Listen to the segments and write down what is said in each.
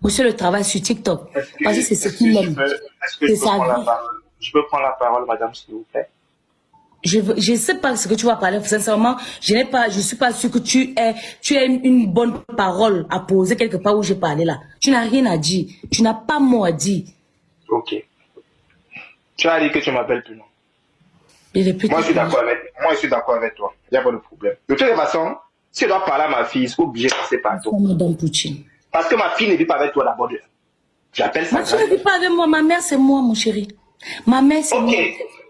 Monsieur le travail sur TikTok. Parce que c'est ce qu'il aime. Est-ce que je peux prendre la parole, madame, s'il vous plaît? Je ne sais pas ce que tu vas parler. Sincèrement, je suis pas sûre que tu aies une bonne parole à poser quelque part où j'ai parlé là. Tu n'as rien à dire. Tu n'as pas mot à dire. Ok. Tu as dit que tu m'appelles plus, non? Moi, je suis d'accord avec toi. Il n'y a pas de problème. De toute façon, si je dois parler à ma fille, c'est obligé de passer par toi. Madame Poutine. Parce que ma fille ne vit pas avec toi d'abord. J'appelle ça. Ma fille ne vit pas avec moi. Ma mère, c'est moi, mon chéri. Ma mère, c'est moi.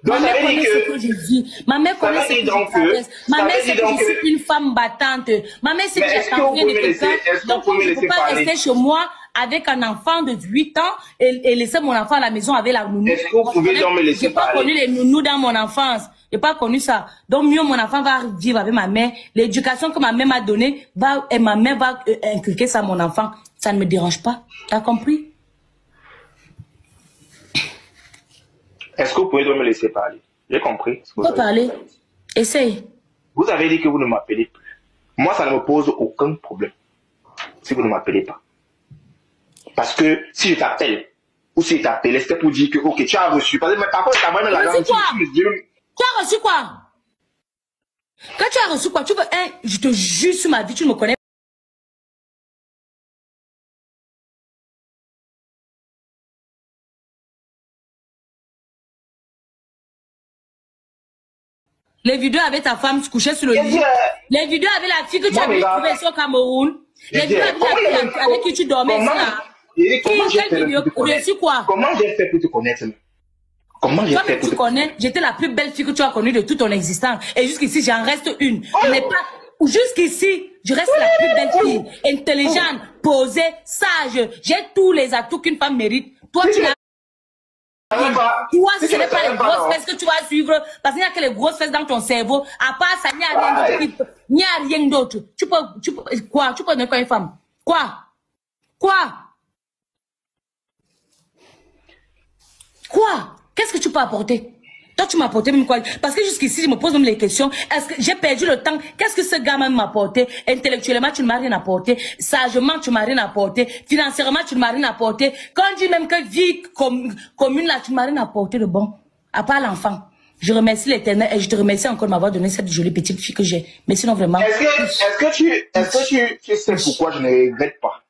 Ma mère connaît ce que je vis. Ma mère connaît ce que je traverse. Ma mère sait que je suis une femme battante. Ma mère sait que j'ai envie de quelqu'un. Donc, je ne peux pas rester chez moi avec un enfant de 8 ans et laisser mon enfant à la maison avec la nounou. Est-ce que vous pouvez donc me laisser parler? J'ai pas connu les nounous dans mon enfance. J'ai pas connu ça. Donc, mieux, mon enfant va vivre avec ma mère. L'éducation que ma mère m'a donnée, et ma mère va inculquer ça à mon enfant. Ça ne me dérange pas. T'as compris? Est-ce que vous pouvez donc me laisser parler? J'ai compris. Tu peux parler. Essaye. Vous avez dit que vous ne m'appelez plus. Moi, ça ne me pose aucun problème. Si vous ne m'appelez pas. Parce que si je t'appelle, ou si je t'appelle, c'est pour dire que, ok, tu as reçu. Parce que, mais par contre, tu as même la garantie. Tu as reçu quoi? Quand tu as reçu quoi? Tu veux, je te jure sur ma vie, tu ne me connais pas. Les vidéos avec ta femme se coucher sur le lit. Les vidéos avec la fille que tu avais trouvée sur Cameroun. Les vidéos avec qui tu dormais là. Comment j'ai fait quoi? Comment j'ai fait pour te connaître? Comment j'ai fait pour te connaître? J'étais la plus belle fille que tu as connue de toute ton existence. Et jusqu'ici, j'en reste une. Mais pas. Jusqu'ici, je reste la plus belle fille. Intelligente, posée, sage. J'ai tous les atouts qu'une femme mérite. Toi, tu l'as. Toi, ce n'est pas les grosses fesses que tu vas suivre, parce qu'il n'y a que les grosses fesses dans ton cerveau. À part ça, il n'y a rien d'autre. Tu peux, quoi? Tu peux donner quoi une femme? Quoi? Qu'est-ce que tu peux apporter? Toi, tu m'as apporté même quoi? Parce que jusqu'ici, je me pose même les questions. Est-ce que j'ai perdu le temps? Qu'est-ce que ce gars m'a apporté? Intellectuellement, tu ne m'as rien apporté. Sagement, tu ne m'as rien apporté. Financièrement, tu ne m'as rien apporté. Quand on dit même que vie commune, là, tu ne m'as rien apporté de bon. À part l'enfant. Je remercie l'Éternel et je te remercie encore de m'avoir donné cette jolie petite fille que j'ai. Mais sinon, vraiment. Est-ce que tu sais pourquoi je ne regrette pas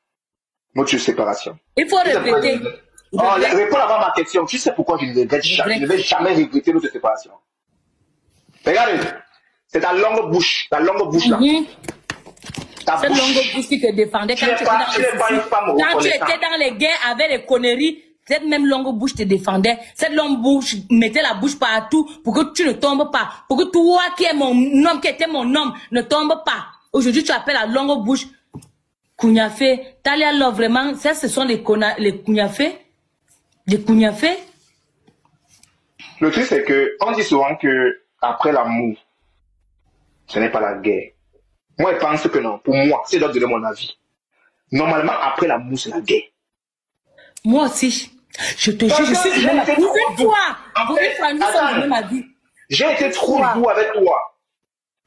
notre séparation? Il faut répéter. Réponds avant ma question. Tu sais pourquoi je ne regrette jamais? Je ne vais jamais regretter notre séparation. Regarde, c'est ta longue bouche. Ta longue bouche là. Cette longue bouche qui te défendait quand tu étais dans les guerres avec les conneries. Cette même longue bouche te défendait. Cette longue bouche mettait la bouche partout pour que tu ne tombes pas. Pour que toi qui es mon homme, qui était mon homme, ne tombe pas. Aujourd'hui, tu appelles la longue bouche Kougnafé. Talia Love, vraiment, ça, ce sont les Kougnafé. Des Kougnafé. Le truc, c'est que on dit souvent que après l'amour, ce n'est pas la guerre. Moi, je pense que non. Pour moi, c'est donner mon avis. Normalement, après l'amour, c'est la guerre. Moi aussi. Je te jure, je suis du même avis. Pour une fois, nous sommes du même avis. J'ai été trop doux avec toi.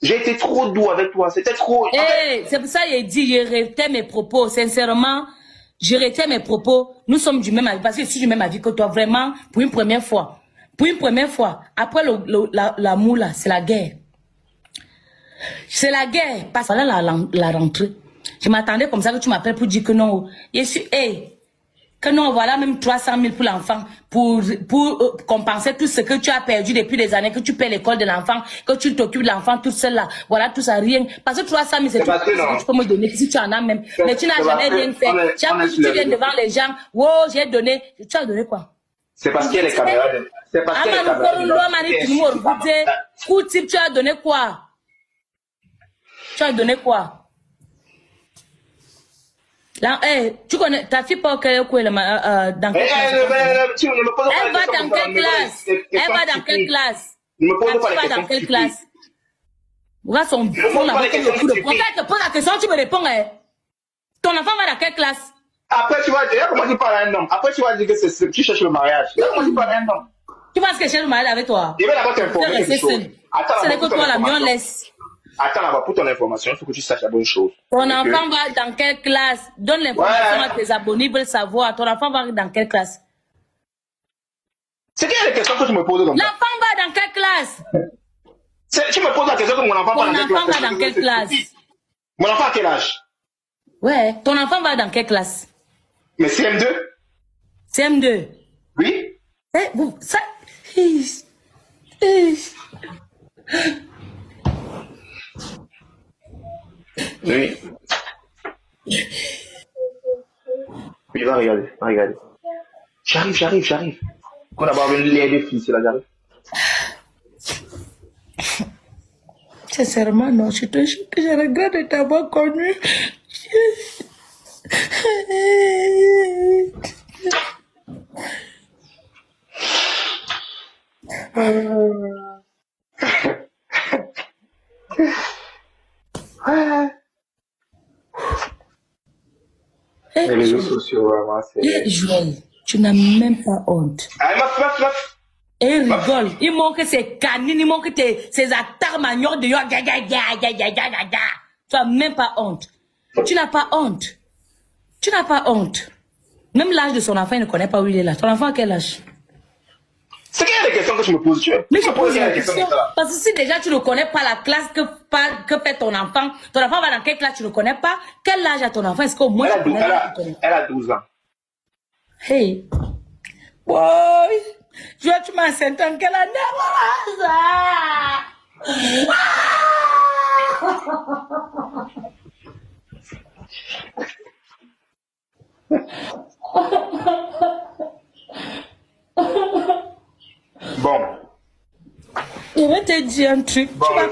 J'ai été trop doux avec toi. C'était trop. C'est pour ça que j'ai dit, je rétais mes propos. Sincèrement, je rétais mes propos. Nous sommes du même avis. Parce que je suis du même avis que toi. Vraiment, pour une première fois. Pour une première fois. Après l'amour, là, c'est la guerre. C'est la guerre. Parce que voilà la rentrée. Je m'attendais comme ça que tu m'appelles pour dire que non. Je suis, que non, voilà même 300 000 pour l'enfant, pour compenser tout ce que tu as perdu depuis des années, que tu paies l'école de l'enfant, que tu t'occupes de l'enfant tout seul là. Voilà, tout ça, rien. Parce que 300 000, c'est tout ce que tu peux me donner, si tu en as même. Mais tu n'as jamais rien fait. Chaque fois que tu viens devant les gens, wow, j'ai donné. Tu as donné quoi? C'est parce qu'il y a les caméras. C'est parce qu'il y a les caméras. Tu as donné quoi? Tu as donné quoi? Là, tu connais ta fille pas dans quelle classe? Elle va dans quelle classe? Elle va dans quelle classe? Ne me pose pas la question. Dans quelle classe? Regarde son fond là, le coup de poing. Quand elle te pose la question, tu me réponds, ton enfant va dans quelle classe? Après, tu vas dire, comment tu parles à un homme? Après, tu vas dire que tu cherches le mariage. Comment tu parles à un homme? Tu penses que je cherche le mariage avec toi? Je vais d'abord t'informer. C'est que toi, la mienne laisse. attends là-bas, pour ton information, il faut que tu saches la bonne chose. Ton enfant va dans quelle classe? Donne l'information à tes abonnés, ils veulent savoir. Ton enfant va dans quelle classe? C'est quelle question que tu me poses comme ça? L'enfant va dans quelle classe? Tu me poses la question que mon enfant va dans quelle classe? Mon enfant a quel âge? Ouais, ton enfant va dans quelle classe? Mais CM2? CM2? Oui? Ça... Oui. Oui, va regarder, va regarder. J'arrive. On va avoir une lait de filles, c'est là, j'arrive. Sincèrement, non, je te jure que je regrette de t'avoir connu. Les réseaux sociaux, vraiment, c'est... Joël, tu n'as même pas honte. Allez, meuf. Et il rigole. Il manque ses canines, il manque ses attaques manières de yo. Tu n'as même pas honte. Tu n'as pas honte. Tu n'as pas honte. Même l'âge de son enfant, il ne connaît pas où il est là. Ton enfant a quel âge? C'est quelle est la question que je me pose, tu vois? Mais je pose la question. Parce que si déjà tu ne connais pas la classe que fait ton enfant va dans quelle classe tu ne connais pas, quel âge a ton enfant? Est-ce qu'au moins elle a 12 ans. Hey. Boy. Tu m'as senti en quelle année? Bon. Je vais te dire un truc. Bon, non,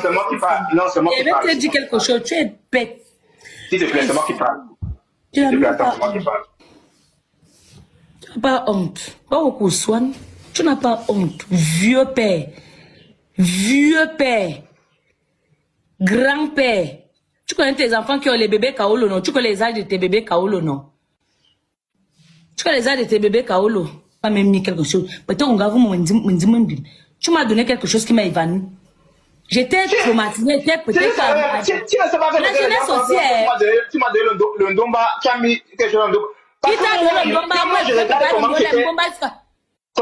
c'est moi qui parle. Non, c'est moi qui parle. Je vais te dire quelque chose. Tu es bête. S'il te plaît, c'est moi qui parle. Tu n'as pas moi qui parle. Tu n'as pas honte. Tu n'as pas honte. Vieux père. Grand-père. Tu connais tes enfants qui ont les bébés Kaolo, non? Tu connais les âges de tes bébés Kaolo, non? Tu connais les âges de tes bébés Kaolo? Pas même mis quelque chose. Peut-être on tu m'as donné quelque chose qui m'a évanoui. J'étais traumatisée, peut-être. Tu ne sais pas la jeunesse aussi. Tu m'as donné le ndomba, tu as mis quelque chose dans le ndomba. Qui t'a donné le ndomba? Moi, je n'ai pas donné le ndomba.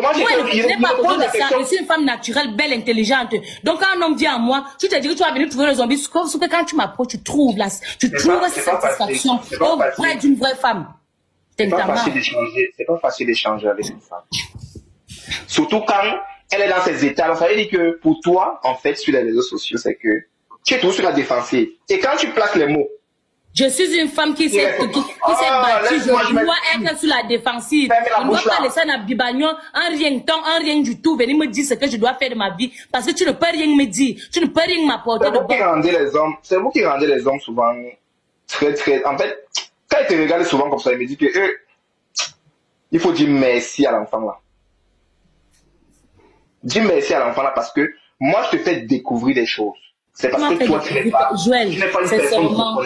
Moi, je n'ai pas besoin de ça. Je suis une femme naturelle, belle, intelligente. Donc, quand un homme dit à moi, tu te dis que tu vas venir trouver le zombie, sauf que quand tu m'approches, tu trouves satisfaction auprès d'une vraie femme. C'est pas facile d'échanger avec une femme. Surtout quand elle est dans ses états. Alors, ça veut dire que pour toi, en fait, sur les réseaux sociaux, c'est que tu es toujours sur la défensive. Et quand tu places les mots, je suis une femme qui s'est battue, je dois être sur la défensive. Je ne dois pas laisser un bibagnon, un rien du tout, venir me dire ce que je dois faire de ma vie. Parce que tu ne peux rien me dire, tu ne peux rien m'apporter de bon. C'est vous qui rendez les hommes souvent très... En fait, quand ils te regardent souvent comme ça, ils me disent que il faut dire merci à l'enfant là. Dis merci à l'enfant là parce que moi je te fais découvrir des choses. C'est parce que toi tu n'es pas. Joël, c'est seulement.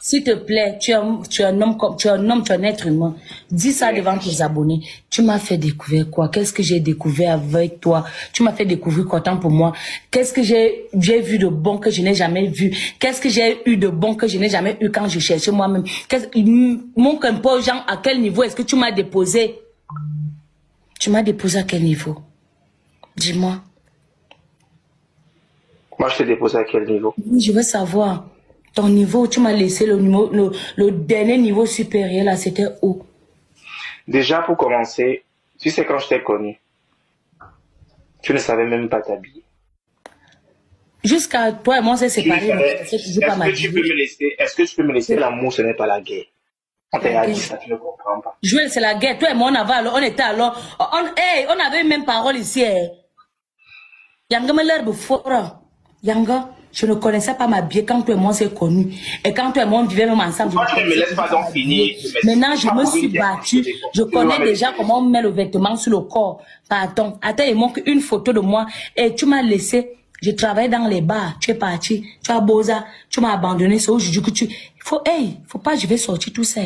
S'il te plaît, tu es un homme, tu es un être humain. Dis ça devant tes abonnés. Tu m'as fait découvrir quoi? Qu'est-ce que j'ai découvert avec toi? Tu m'as fait découvrir quoi tant pour moi? Qu'est-ce que j'ai vu de bon que je n'ai jamais vu? Qu'est-ce que j'ai eu de bon que je n'ai jamais eu quand je cherchais moi-même? Mon compo, Jean, à quel niveau est-ce que tu m'as déposé? Tu m'as déposé à quel niveau? Dis-moi. Moi, je t'ai déposé à quel niveau? Je veux savoir. Ton niveau, tu m'as laissé le dernier niveau supérieur, là, c'était où? Déjà, pour commencer, tu sais, quand je t'ai connu, tu ne savais même pas t'habiller. Jusqu'à toi et moi, c'est séparé. Est-ce que tu peux me laisser l'amour, ce n'est pas la guerre? On t'a dit ça, tu ne comprends pas. Joël, c'est la guerre. Toi et moi, on était alors. On avait même parole ici. Yanga me l'air de fora. Yanga, je ne connaissais pas ma vie quand toi et moi s'est connus. Et quand toi et moi on vivait même ensemble. Moi, tu ne me laisses pas donc finir. Maintenant, je me suis battue. Je connais déjà comment on met le vêtement sur le corps. Pardon. Attends, il manque une photo de moi. Et tu m'as laissé. Je travaillais dans les bars. Tu es parti. Tu as beau ça. Tu m'as abandonné. C'est aujourd'hui que tu... faut pas, je vais sortir tout ça.